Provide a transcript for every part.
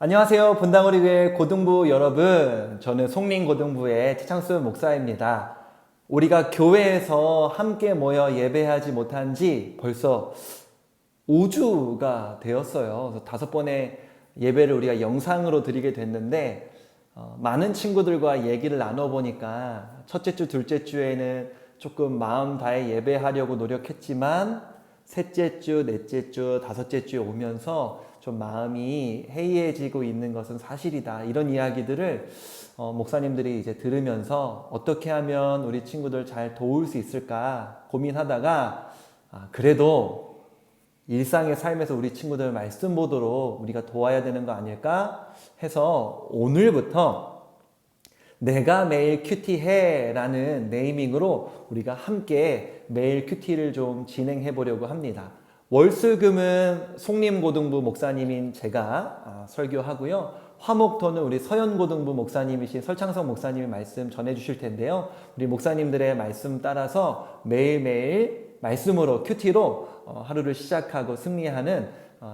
안녕하세요. 분당우리교회 고등부 여러분. 저는 송림고등부의 최창수 목사입니다. 우리가 교회에서 함께 모여 예배하지 못한 지 벌써 5주가 되었어요. 그래서 5번의 예배를 우리가 영상으로 드리게 됐는데 많은 친구들과 얘기를 나눠보니까 첫째 주, 둘째 주에는 조금 마음 다해 예배하려고 노력했지만 셋째 주, 넷째 주, 다섯째 주에 오면서 좀 마음이 해이해지고 있는 것은 사실이다. 이런 이야기들을 목사님들이 이제 들으면서 어떻게 하면 우리 친구들 잘 도울 수 있을까 고민하다가 그래도 일상의 삶에서 우리 친구들 말씀 보도록 우리가 도와야 되는 거 아닐까 해서 오늘부터 내가 매일 큐티해 라는 네이밍으로 우리가 함께 매일 큐티를 좀 진행해 보려고 합니다. 월수금은 송림고등부 목사님인 제가 설교하고요. 화목토는 우리 서현고등부 목사님이신 설창성 목사님이 말씀 전해 주실 텐데요. 우리 목사님들의 말씀 따라서 매일매일 말씀으로 큐티로 하루를 시작하고 승리하는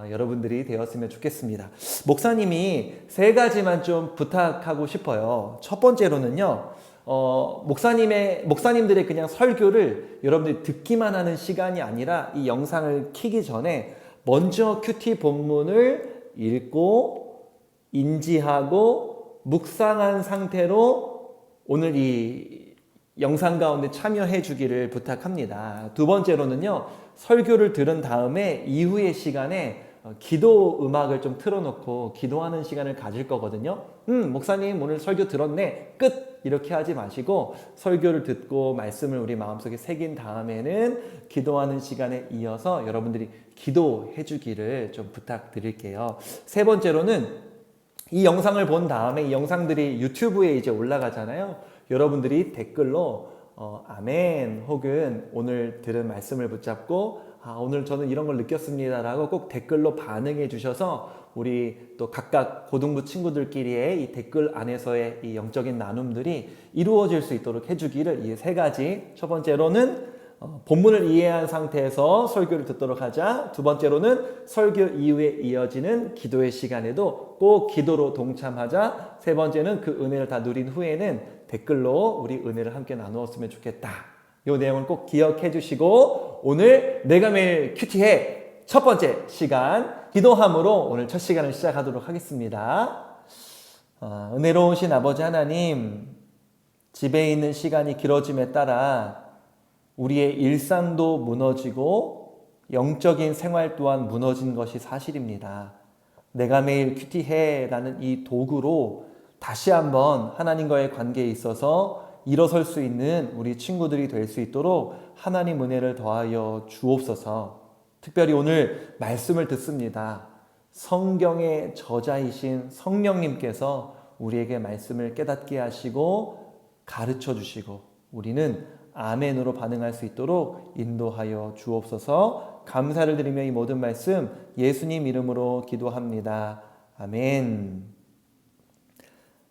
여러분들이 되었으면 좋겠습니다. 목사님이 3가지만 좀 부탁하고 싶어요. 첫 번째로는요, 목사님들의 그냥 설교를 여러분들이 듣기만 하는 시간이 아니라 이 영상을 켜기 전에 먼저 큐티 본문을 읽고 인지하고 묵상한 상태로 오늘 이 영상 가운데 참여해 주기를 부탁합니다. 두 번째로는요, 설교를 들은 다음에 이후의 시간에 기도 음악을 좀 틀어놓고 기도하는 시간을 가질 거거든요. 목사님 오늘 설교 들었네. 끝! 이렇게 하지 마시고 설교를 듣고 말씀을 우리 마음속에 새긴 다음에는 기도하는 시간에 이어서 여러분들이 기도해 주기를 좀 부탁드릴게요. 세 번째로는 이 영상을 본 다음에 이 영상들이 유튜브에 이제 올라가잖아요. 여러분들이 댓글로 아멘 혹은 오늘 들은 말씀을 붙잡고 오늘 저는 이런 걸 느꼈습니다 라고 꼭 댓글로 반응해 주셔서 우리 또 각각 고등부 친구들끼리의 이 댓글 안에서의 이 영적인 나눔들이 이루어질 수 있도록 해주기를 이 3가지. 첫 번째로는 본문을 이해한 상태에서 설교를 듣도록 하자. 두 번째로는 설교 이후에 이어지는 기도의 시간에도 꼭 기도로 동참하자. 세 번째는 그 은혜를 다 누린 후에는 댓글로 우리 은혜를 함께 나누었으면 좋겠다. 이 내용을 꼭 기억해 주시고 오늘 내가 매일 큐티해 첫 번째 시간 기도함으로 오늘 첫 시간을 시작하도록 하겠습니다. 은혜로우신 아버지 하나님, 집에 있는 시간이 길어짐에 따라 우리의 일상도 무너지고 영적인 생활 또한 무너진 것이 사실입니다. 내가 매일 큐티해 라는 이 도구로 다시 한번 하나님과의 관계에 있어서 일어설 수 있는 우리 친구들이 될 수 있도록 하나님 은혜를 더하여 주옵소서. 특별히 오늘 말씀을 듣습니다. 성경의 저자이신 성령님께서 우리에게 말씀을 깨닫게 하시고 가르쳐 주시고 우리는 아멘으로 반응할 수 있도록 인도하여 주옵소서. 감사를 드리며 이 모든 말씀 예수님 이름으로 기도합니다. 아멘.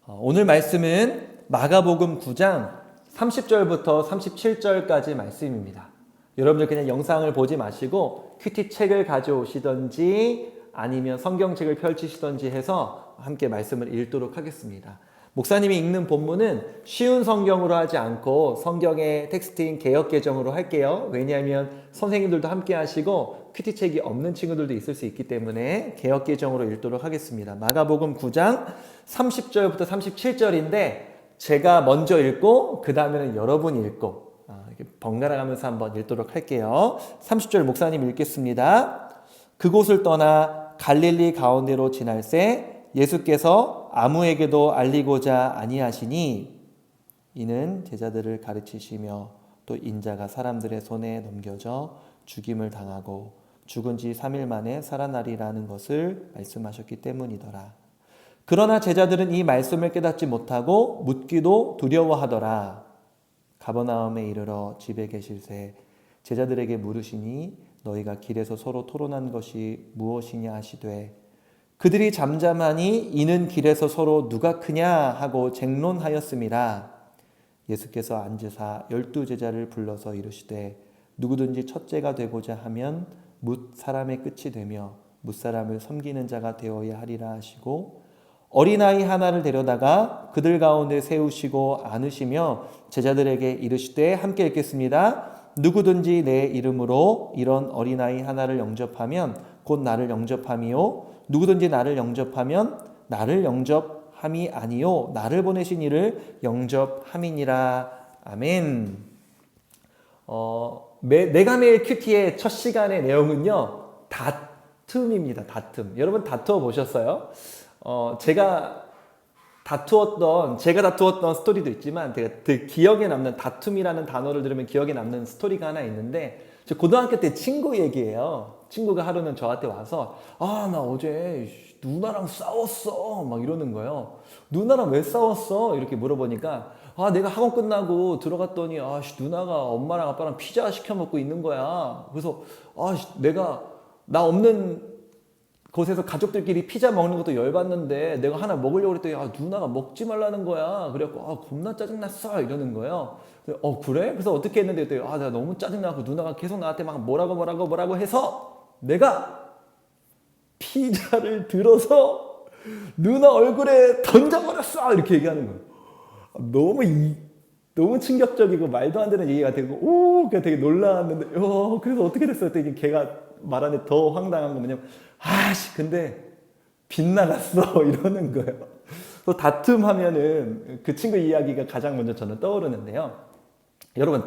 오늘 말씀은 마가복음 9장 30절부터 37절까지 말씀입니다. 여러분들 그냥 영상을 보지 마시고 큐티 책을 가져오시던지 아니면 성경책을 펼치시던지 해서 함께 말씀을 읽도록 하겠습니다. 목사님이 읽는 본문은 쉬운 성경으로 하지 않고 성경의 텍스트인 개역개정으로 할게요. 왜냐하면 선생님들도 함께 하시고 큐티책이 없는 친구들도 있을 수 있기 때문에 개역개정으로 읽도록 하겠습니다. 마가복음 9장 30절부터 37절인데 제가 먼저 읽고 그 다음에는 여러분이 읽고 번갈아 가면서 한번 읽도록 할게요. 30절 목사님 읽겠습니다. 그곳을 떠나 갈릴리 가운데로 지날새 예수께서 아무에게도 알리고자 아니하시니 이는 제자들을 가르치시며 또 인자가 사람들의 손에 넘겨져 죽임을 당하고 죽은 지 3일 만에 살아나리라는 것을 말씀하셨기 때문이더라. 그러나 제자들은 이 말씀을 깨닫지 못하고 묻기도 두려워하더라. 가버나움에 이르러 집에 계실새 제자들에게 물으시니 너희가 길에서 서로 토론한 것이 무엇이냐 하시되 그들이 잠잠하니 이는 길에서 서로 누가 크냐 하고 쟁론하였음이라. 예수께서 앉으사 12제자를 불러서 이르시되 누구든지 첫째가 되고자 하면 뭇 사람의 끝이 되며 뭇사람을 섬기는 자가 되어야 하리라 하시고 어린아이 하나를 데려다가 그들 가운데 세우시고 안으시며 제자들에게 이르시되 함께 읽겠습니다. 누구든지 내 이름으로 이런 어린아이 하나를 영접하면 곧 나를 영접함이요 누구든지 나를 영접하면 나를 영접함이 아니요 나를 보내신 이를 영접함이니라. 아멘. 내가 매일 큐티의 첫 시간의 내용은요, 다툼입니다. 다툼. 여러분 다투어 보셨어요? 제가 다투었던 스토리도 있지만 되게 기억에 남는, 다툼이라는 단어를 들으면 기억에 남는 스토리가 하나 있는데, 저 고등학교 때 친구 얘기예요. 친구가 하루는 저한테 와서 나 어제 누나랑 싸웠어 막 이러는 거예요. 누나랑 왜 싸웠어? 이렇게 물어보니까 내가 학원 끝나고 들어갔더니 누나가 엄마랑 아빠랑 피자 시켜 먹고 있는 거야. 그래서 내가 나 없는 곳에서 가족들끼리 피자 먹는 것도 열받는데 내가 하나 먹으려고 그랬더니 누나가 먹지 말라는 거야. 그래갖고 겁나 짜증났어 이러는 거예요. 그래? 그래서 어떻게 했는데 내가 너무 짜증나고 누나가 계속 나한테 막 뭐라고 해서 내가 피자를 들어서 누나 얼굴에 던져버렸어 이렇게 얘기하는 거예요. 너무 충격적이고 말도 안 되는 얘기가 되고 그냥 되게 놀랐는데 그래서 어떻게 됐어요? 했더니 걔가 말하는데 더 황당한 건 뭐냐면 근데 빗나갔어 이러는 거예요. 또 다툼하면은 그 친구 이야기가 가장 먼저 저는 떠오르는데요. 여러분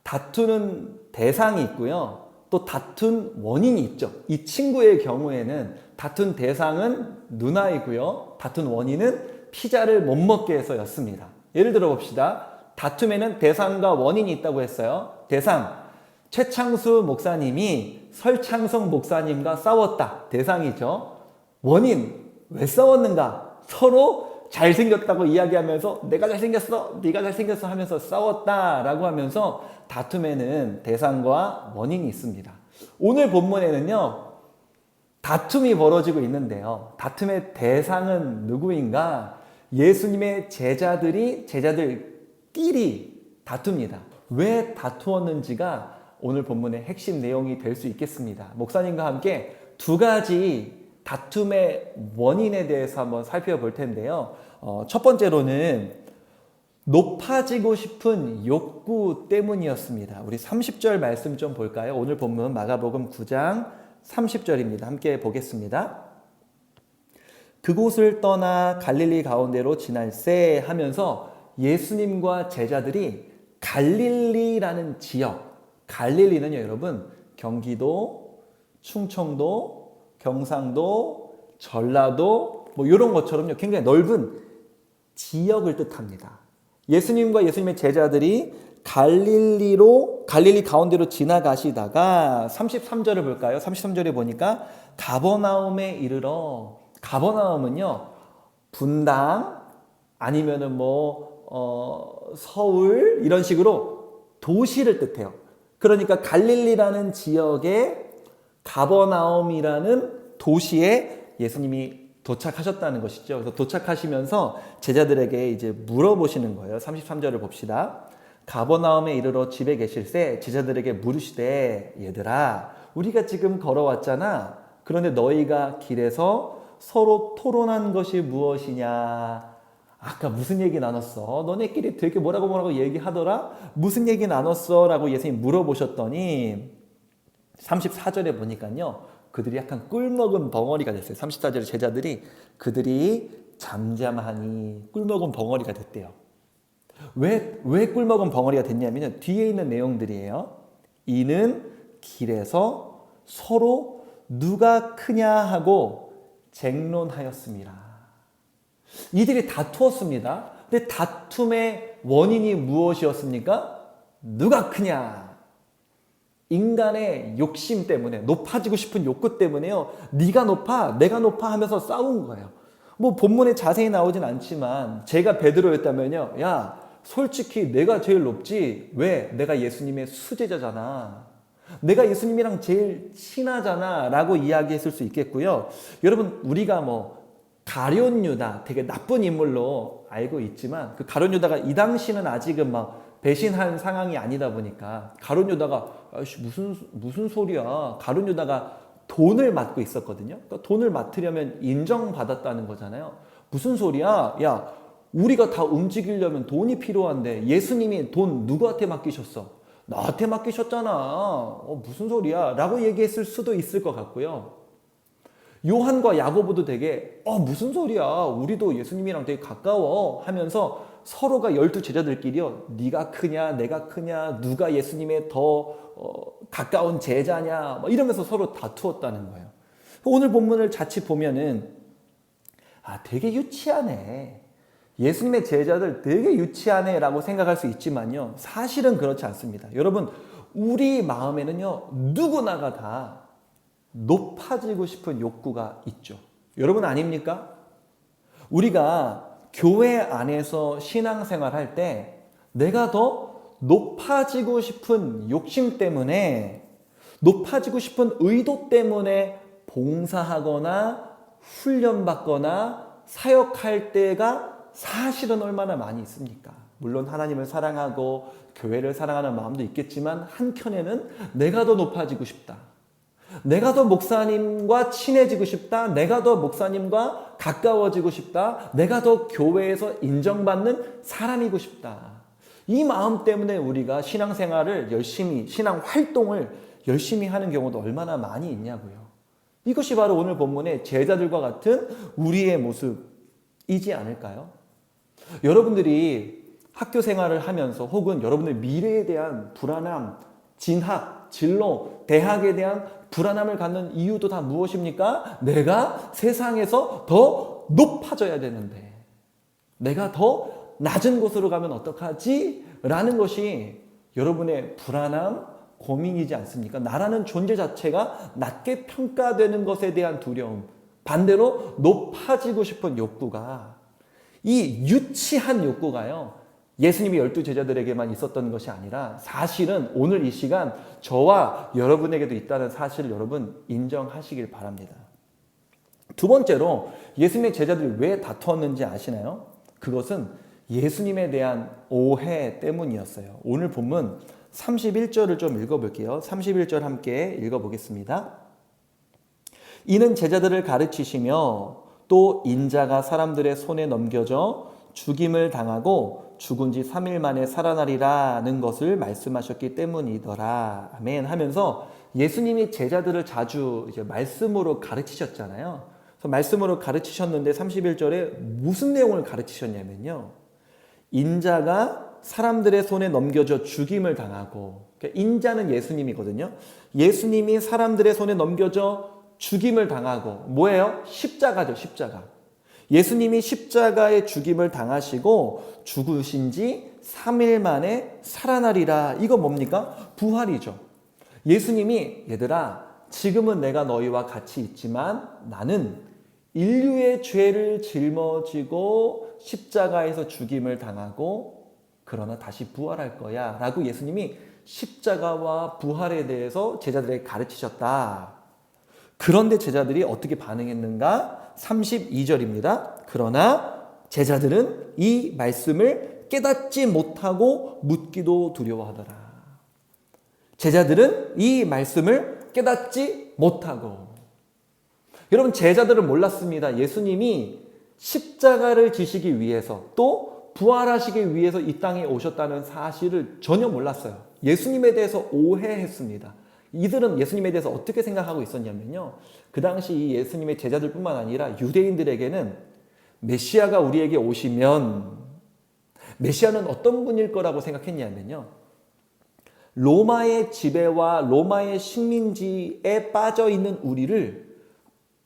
다투는 대상이 있고요. 또 다툰 원인이 있죠. 이 친구의 경우에는 다툰 대상은 누나이고요. 다툰 원인은 피자를 못 먹게 해서였습니다. 예를 들어 봅시다. 다툼에는 대상과 원인이 있다고 했어요. 대상, 최창수 목사님이 설창성 목사님과 싸웠다. 대상이죠. 원인, 왜 싸웠는가? 서로 잘생겼다고 이야기하면서 내가 잘생겼어, 네가 잘생겼어 하면서 싸웠다라고 하면서 다툼에는 대상과 원인이 있습니다. 오늘 본문에는요, 다툼이 벌어지고 있는데요. 다툼의 대상은 누구인가? 예수님의 제자들끼리 다툽니다. 왜 다투었는지가 오늘 본문의 핵심 내용이 될 수 있겠습니다. 목사님과 함께 두 가지 다툼의 원인에 대해서 한번 살펴볼 텐데요. 첫 번째로는 높아지고 싶은 욕구 때문이었습니다. 우리 30절 말씀 좀 볼까요? 오늘 본문 마가복음 9장 30절입니다. 함께 보겠습니다. 그곳을 떠나 갈릴리 가운데로 지날세 하면서 예수님과 제자들이 갈릴리라는 지역, 갈릴리는요 여러분 경기도, 충청도, 경상도, 전라도 이런 것처럼요 굉장히 넓은 지역을 뜻합니다. 예수님과 예수님의 제자들이 갈릴리 가운데로 지나가시다가 33절을 볼까요? 33절에 보니까 가버나움에 이르러, 가버나움은요 분당 아니면은 서울 이런 식으로 도시를 뜻해요. 그러니까 갈릴리라는 지역에 가버나움이라는 도시에 예수님이 도착하셨다는 것이죠. 그래서 도착하시면서 제자들에게 이제 물어보시는 거예요. 33절을 봅시다. 가버나움에 이르러 집에 계실새 제자들에게 물으시되 얘들아 우리가 지금 걸어왔잖아. 그런데 너희가 길에서 서로 토론한 것이 무엇이냐? 아까 무슨 얘기 나눴어? 너네끼리 되게 뭐라고 얘기하더라? 무슨 얘기 나눴어? 라고 예수님 물어보셨더니 34절에 보니까요 그들이 약간 꿀먹은 벙어리가 됐어요. 34절에 제자들이 그들이 잠잠하니 꿀먹은 벙어리가 됐대요. 왜 꿀먹은 벙어리가 됐냐면 뒤에 있는 내용들이에요. 이는 길에서 서로 누가 크냐 하고 쟁론하였습니다. 이들이 다투었습니다. 근데 다툼의 원인이 무엇이었습니까? 누가 크냐? 인간의 욕심 때문에, 높아지고 싶은 욕구 때문에요. 네가 높아, 내가 높아 하면서 싸운 거예요. 본문에 자세히 나오진 않지만 제가 베드로였다면요. 야, 솔직히 내가 제일 높지. 왜? 내가 예수님의 수제자잖아. 내가 예수님이랑 제일 친하잖아 라고 이야기했을 수 있겠고요. 여러분 우리가 가룟 유다 되게 나쁜 인물로 알고 있지만 그 가룟 유다가 이 당시는 아직은 배신한 상황이 아니다 보니까 가룟 유다가 무슨 소리야. 가룟 유다가 돈을 맡고 있었거든요. 그러니까 돈을 맡으려면 인정받았다는 거잖아요. 무슨 소리야? 야, 우리가 다 움직이려면 돈이 필요한데 예수님이 돈 누구한테 맡기셨어? 나한테 맡기셨잖아. 무슨 소리야? 라고 얘기했을 수도 있을 것 같고요. 요한과 야고보도 되게 무슨 소리야? 우리도 예수님이랑 되게 가까워 하면서 서로가 12 제자들끼리요. 네가 크냐 내가 크냐 누가 예수님의 더 가까운 제자냐 이러면서 서로 다투었다는 거예요. 오늘 본문을 자칫 보면은 되게 유치하네. 예수님의 제자들 되게 유치하네 라고 생각할 수 있지만요. 사실은 그렇지 않습니다. 여러분 우리 마음에는요. 누구나가 다 높아지고 싶은 욕구가 있죠. 여러분 아닙니까? 우리가 교회 안에서 신앙생활 할 때 내가 더 높아지고 싶은 욕심 때문에 높아지고 싶은 의도 때문에 봉사하거나 훈련받거나 사역할 때가 사실은 얼마나 많이 있습니까? 물론 하나님을 사랑하고 교회를 사랑하는 마음도 있겠지만 한켠에는 내가 더 높아지고 싶다. 내가 더 목사님과 친해지고 싶다. 내가 더 목사님과 가까워지고 싶다. 내가 더 교회에서 인정받는 사람이고 싶다. 이 마음 때문에 우리가 신앙생활을 열심히, 신앙 활동을 열심히 하는 경우도 얼마나 많이 있냐고요. 이것이 바로 오늘 본문의 제자들과 같은 우리의 모습이지 않을까요? 여러분들이 학교 생활을 하면서 혹은 여러분의 미래에 대한 불안함, 진학, 진로, 대학에 대한 불안함을 갖는 이유도 다 무엇입니까? 내가 세상에서 더 높아져야 되는데 내가 더 낮은 곳으로 가면 어떡하지? 라는 것이 여러분의 불안함, 고민이지 않습니까? 나라는 존재 자체가 낮게 평가되는 것에 대한 두려움, 반대로 높아지고 싶은 욕구가, 이 유치한 욕구가요, 예수님이 12 제자들에게만 있었던 것이 아니라 사실은 오늘 이 시간 저와 여러분에게도 있다는 사실을 여러분 인정하시길 바랍니다. 두 번째로 예수님의 제자들이 왜 다투었는지 아시나요? 그것은 예수님에 대한 오해 때문이었어요. 오늘 본문 31절을 좀 읽어볼게요. 31절 함께 읽어보겠습니다. 이는 제자들을 가르치시며 또 인자가 사람들의 손에 넘겨져 죽임을 당하고 죽은 지 3일 만에 살아나리라는 것을 말씀하셨기 때문이더라. 아멘 하면서 예수님이 제자들을 자주 이제 말씀으로 가르치셨잖아요. 그래서 말씀으로 가르치셨는데 31절에 무슨 내용을 가르치셨냐면요. 인자가 사람들의 손에 넘겨져 죽임을 당하고, 그러니까 인자는 예수님이거든요. 예수님이 사람들의 손에 넘겨져 죽임을 당하고, 뭐예요? 십자가죠, 십자가. 예수님이 십자가의 죽임을 당하시고 죽으신 지 3일 만에 살아나리라. 이거 뭡니까? 부활이죠. 예수님이 얘들아 지금은 내가 너희와 같이 있지만 나는 인류의 죄를 짊어지고 십자가에서 죽임을 당하고 그러나 다시 부활할 거야 라고 예수님이 십자가와 부활에 대해서 제자들에게 가르치셨다. 그런데 제자들이 어떻게 반응했는가? 32절입니다. 그러나 제자들은 이 말씀을 깨닫지 못하고 묻기도 두려워하더라. 제자들은 이 말씀을 깨닫지 못하고. 여러분 제자들은 몰랐습니다. 예수님이 십자가를 지시기 위해서 또 부활하시기 위해서 이 땅에 오셨다는 사실을 전혀 몰랐어요. 예수님에 대해서 오해했습니다. 이들은 예수님에 대해서 어떻게 생각하고 있었냐면요. 그 당시 이 예수님의 제자들뿐만 아니라 유대인들에게는 메시아가 우리에게 오시면 메시아는 어떤 분일 거라고 생각했냐면요. 로마의 지배와 로마의 식민지에 빠져 있는 우리를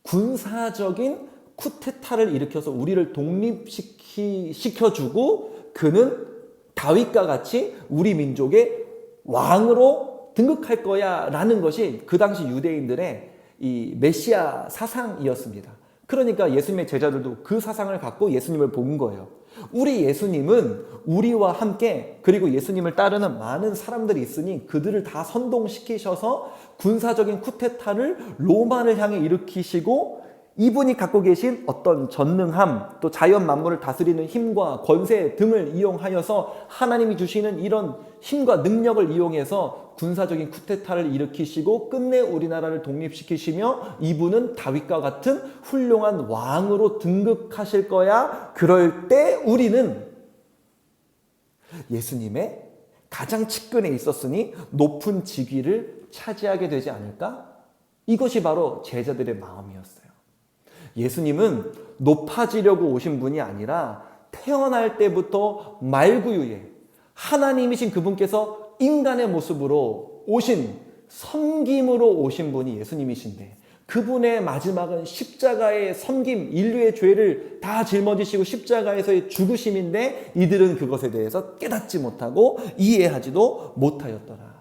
군사적인 쿠데타를 일으켜서 우리를 독립시켜주고 그는 다윗과 같이 우리 민족의 왕으로 등극할 거야 라는 것이 그 당시 유대인들의 이 메시아 사상이었습니다. 그러니까 예수님의 제자들도 그 사상을 갖고 예수님을 본 거예요. 우리 예수님은 우리와 함께 그리고 예수님을 따르는 많은 사람들이 있으니 그들을 다 선동시키셔서 군사적인 쿠데타를 로마를 향해 일으키시고 이분이 갖고 계신 어떤 전능함 또 자연 만물을 다스리는 힘과 권세 등을 이용하여서 하나님이 주시는 이런 힘과 능력을 이용해서 군사적인 쿠데타를 일으키시고 끝내 우리나라를 독립시키시며 이분은 다윗과 같은 훌륭한 왕으로 등극하실 거야. 그럴 때 우리는 예수님의 가장 측근에 있었으니 높은 직위를 차지하게 되지 않을까? 이것이 바로 제자들의 마음이었어요. 예수님은 높아지려고 오신 분이 아니라 태어날 때부터 말구유에 하나님이신 그분께서 인간의 모습으로 오신, 섬김으로 오신 분이 예수님이신데, 그분의 마지막은 십자가의 섬김, 인류의 죄를 다 짊어지시고 십자가에서의 죽으심인데 이들은 그것에 대해서 깨닫지 못하고 이해하지도 못하였더라.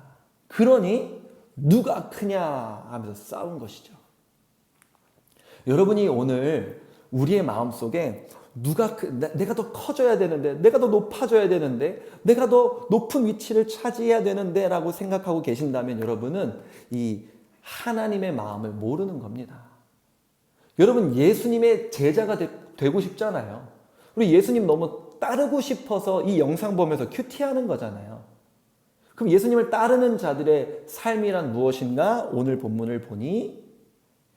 그러니 누가 크냐 하면서 싸운 것이죠. 여러분이 오늘 우리의 마음속에 내가 더 커져야 되는데, 내가 더 높아져야 되는데, 내가 더 높은 위치를 차지해야 되는데 라고 생각하고 계신다면 여러분은 이 하나님의 마음을 모르는 겁니다. 여러분 예수님의 제자가 되고 싶잖아요. 우리 예수님 너무 따르고 싶어서 이 영상 보면서 큐티하는 거잖아요. 그럼 예수님을 따르는 자들의 삶이란 무엇인가? 오늘 본문을 보니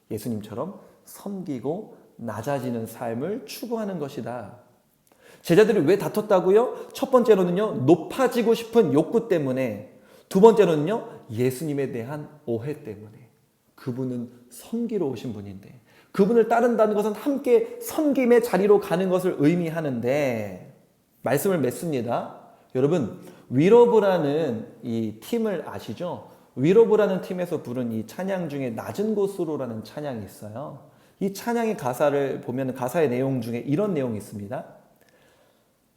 예수님처럼 섬기고 낮아지는 삶을 추구하는 것이다. 제자들이 왜 다퉜다고요? 첫 번째로는요, 높아지고 싶은 욕구 때문에, 두 번째로는요, 예수님에 대한 오해 때문에. 그분은 섬기러 오신 분인데, 그분을 따른다는 것은 함께 섬김의 자리로 가는 것을 의미하는데, 말씀을 맺습니다. 여러분, 위로브라는 이 팀을 아시죠? 위로브라는 팀에서 부른 이 찬양 중에 낮은 곳으로라는 찬양이 있어요. 이 찬양의 가사를 보면 가사의 내용 중에 이런 내용이 있습니다.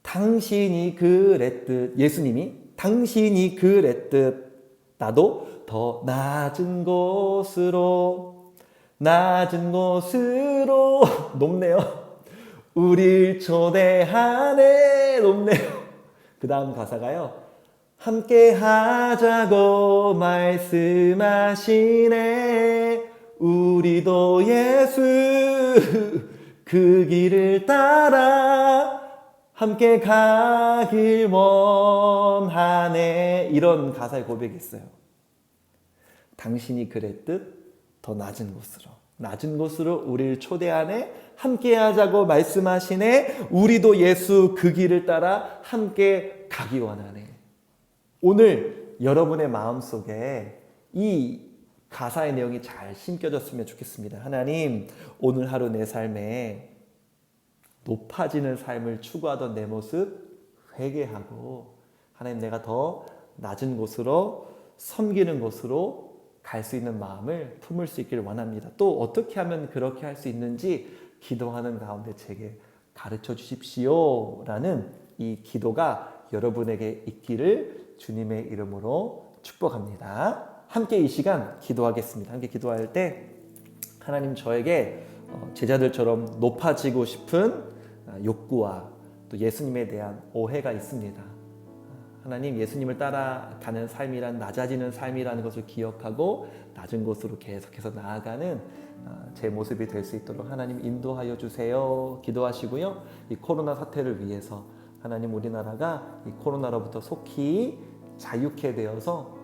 당신이 그랬듯, 예수님이 당신이 그랬듯 나도 더 낮은 곳으로 높네요. 우릴 초대하네. 높네요. 그 다음 가사가요. 함께 하자고 말씀하시네. 우리도 예수 그 길을 따라 함께 가길 원하네. 이런 가사의 고백이 있어요. 당신이 그랬듯 더 낮은 곳으로 우리를 초대하네. 함께 하자고 말씀하시네. 우리도 예수 그 길을 따라 함께 가기 원하네. 오늘 여러분의 마음속에 이 가사의 내용이 잘 심겨졌으면 좋겠습니다. 하나님, 오늘 하루 내 삶에 높아지는 삶을 추구하던 내 모습 회개하고, 하나님, 내가 더 낮은 곳으로 섬기는 곳으로 갈 수 있는 마음을 품을 수 있기를 원합니다. 또 어떻게 하면 그렇게 할 수 있는지 기도하는 가운데 제게 가르쳐 주십시오 라는 이 기도가 여러분에게 있기를 주님의 이름으로 축복합니다. 함께 이 시간 기도하겠습니다. 함께 기도할 때 하나님, 저에게 제자들처럼 높아지고 싶은 욕구와 또 예수님에 대한 오해가 있습니다. 하나님, 예수님을 따라가는 삶이란 낮아지는 삶이라는 것을 기억하고 낮은 곳으로 계속해서 나아가는 제 모습이 될 수 있도록 하나님 인도하여 주세요. 기도하시고요. 이 코로나 사태를 위해서 하나님, 우리나라가 이 코로나로부터 속히 자유케 되어서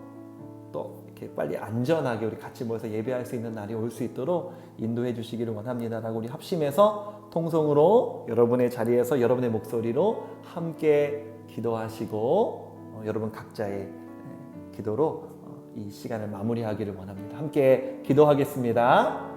또 이렇게 빨리 안전하게 우리 같이 모여서 예배할 수 있는 날이 올 수 있도록 인도해 주시기를 원합니다라고 우리 합심해서 통성으로 여러분의 자리에서 여러분의 목소리로 함께 기도하시고 여러분 각자의 기도로 이 시간을 마무리하기를 원합니다. 함께 기도하겠습니다.